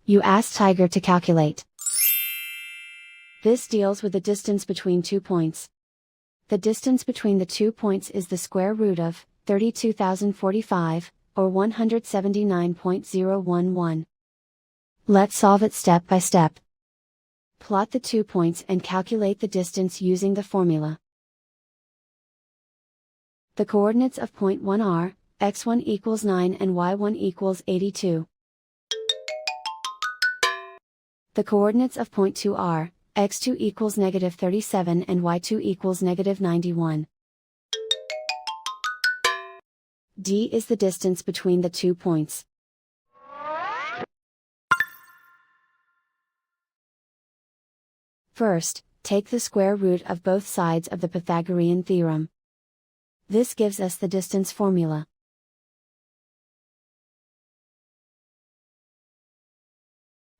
You ask Tiger to calculate. This deals with the distance between 2 points. The distance between the 2 points is the square root of 32,045, or 179.011. Let's solve it step by step. Plot the 2 points and calculate the distance using the formula. The coordinates of point 1 are, x1 equals 9 and y1 equals 82. The coordinates of point 2 are, x2 equals negative 37 and y2 equals negative 91. D is the distance between the 2 points. First, take the square root of both sides of the Pythagorean theorem. This gives us the distance formula.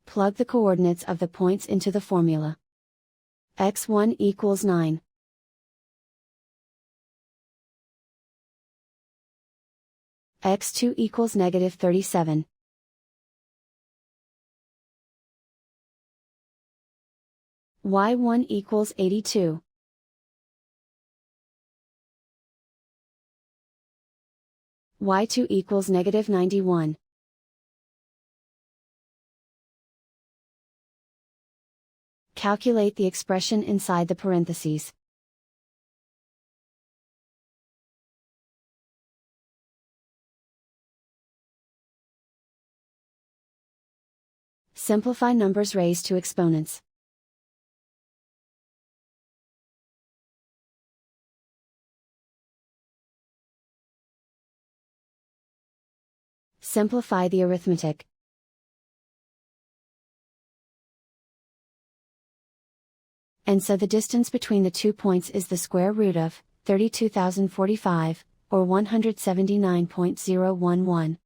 Plug the coordinates of the points into the formula. x1 equals 9. x2 equals negative 37. y1 equals 82. y2 equals negative 91. Calculate the expression inside the parentheses. Simplify numbers raised to exponents. Simplify the arithmetic. And so the distance between the 2 points is the square root of 32,045, or 179.011.